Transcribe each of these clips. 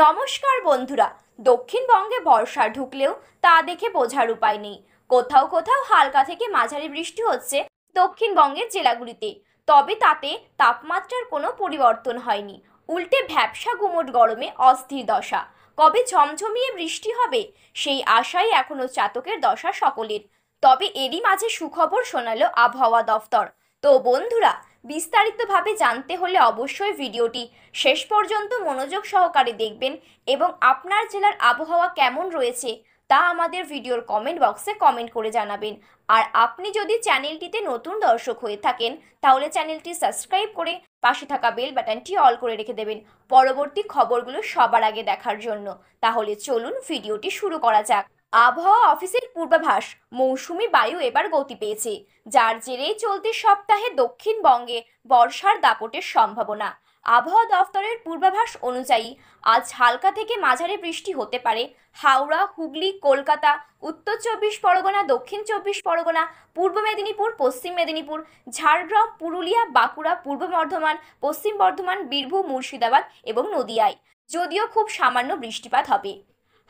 নমস্কার বন্ধুরা। দক্ষিণবঙ্গে বর্ষা ঢুকলেও তা দেখে বোঝার উপায় নেই। কোথাও কোথাও হালকা থেকে মাঝারি বৃষ্টি হচ্ছে দক্ষিণবঙ্গের জেলাগুলিতে, তবে তাতে তাপমাত্রার কোনো পরিবর্তন হয়নি। উল্টে ভ্যাপসা গুমোট গরমে অস্থির দশা। কবে ঝমঝমিয়ে বৃষ্টি হবে সেই আশাই এখনো চাতকের দশা সকলের। তবে এরই মাঝে সুখবর শোনালো আবহাওয়া দফতর। তো বন্ধুরা, বিস্তারিতভাবে জানতে হলে অবশ্যই ভিডিওটি শেষ পর্যন্ত মনোযোগ সহকারে দেখবেন এবং আপনার জেলার আবহাওয়া কেমন রয়েছে তা আমাদের ভিডিওর কমেন্ট বক্সে কমেন্ট করে জানাবেন। আর আপনি যদি চ্যানেলটিতে নতুন দর্শক হয়ে থাকেন তাহলে চ্যানেলটি সাবস্ক্রাইব করে পাশে থাকা বেল বাটনটি অল করে রেখে দেবেন পরবর্তী খবরগুলো সবার আগে দেখার জন্য। তাহলে চলুন ভিডিওটি শুরু করা যাক। আবহাওয়া অফিসের পূর্বাভাস, মৌসুমি বায়ু এবার গতি পেয়েছে, যার জেরেই চলতি সপ্তাহে দক্ষিণবঙ্গে বর্ষার দাপটের সম্ভাবনা। আবহাওয়া দফতরের পূর্বাভাস অনুযায়ী আজ হালকা থেকে মাঝারি বৃষ্টি হতে পারে হাওড়া, হুগলি, কলকাতা, উত্তর চব্বিশ পরগনা, দক্ষিণ চব্বিশ পরগনা, পূর্ব মেদিনীপুর, পশ্চিম মেদিনীপুর, ঝাড়গ্রাম, পুরুলিয়া, বাঁকুড়া, পূর্ব বর্ধমান, পশ্চিম বর্ধমান, বীরভূম, মুর্শিদাবাদ এবং নদিয়ায়, যদিও খুব সামান্য বৃষ্টিপাত হবে।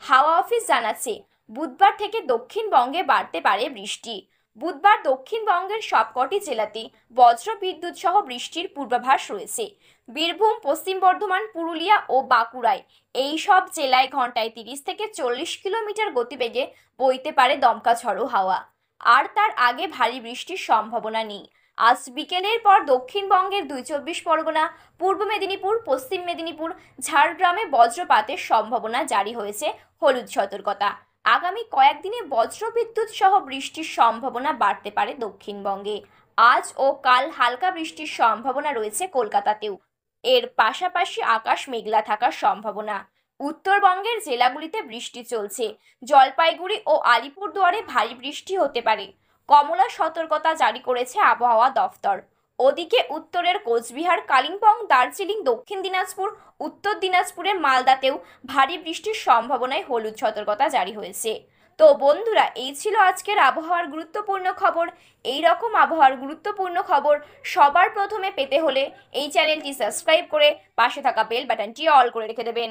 হাওয়া অফিস জানাচ্ছে বুধবার থেকে দক্ষিণবঙ্গে বাড়তে পারে বৃষ্টি। বুধবার দক্ষিণবঙ্গের সবকটি জেলাতে বজ্র বিদ্যুৎ সহ বৃষ্টির পূর্বাভাস রয়েছে। বীরভূম, পশ্চিম বর্ধমান, পুরুলিয়া ও বাঁকুড়ায় এই সব জেলায় ঘন্টায় 30 থেকে 40 কিলোমিটার গতিবেগে বইতে পারে দমকা ঝড়ো হাওয়া। আর তার আগে ভারী বৃষ্টির সম্ভাবনা নেই। আজ বিকেলের পর দক্ষিণবঙ্গের 2 চব্বিশ পরগনা, পূর্ব মেদিনীপুর, পশ্চিম মেদিনীপুর, ঝাড়গ্রামে বজ্রপাতের সম্ভাবনা জারি হয়েছে হলুদ সতর্কতা। আগামী কয়েকদিনে বজ্রবিদ্যুৎ সহ বৃষ্টির সম্ভাবনা বাড়তে পারে দক্ষিণবঙ্গে। আজ ও কাল হালকা বৃষ্টির সম্ভাবনা রয়েছে কলকাতাতেও। এর পাশাপাশি আকাশ মেঘলা থাকার সম্ভাবনা। উত্তরবঙ্গের জেলাগুলিতে বৃষ্টি চলছে। জলপাইগুড়ি ও আলিপুরদুয়ারে ভারী বৃষ্টি হতে পারে। কমলা সতর্কতা জারি করেছে আবহাওয়া দফতর। ওদিকে উত্তরের কোচবিহার, কালিম্পং, দার্জিলিং, দক্ষিণ দিনাজপুর, উত্তর দিনাজপুরে, মালদাতেও ভারী বৃষ্টির সম্ভাবনায় হলুদ সতর্কতা জারি হয়েছে। তো বন্ধুরা, এই ছিল আজকের আবহাওয়ার গুরুত্বপূর্ণ খবর। এই রকম আবহাওয়ার গুরুত্বপূর্ণ খবর সবার প্রথমে পেতে হলে এই চ্যানেলটি সাবস্ক্রাইব করে পাশে থাকা বেল বাটনটি অল করে রেখে দেবেন।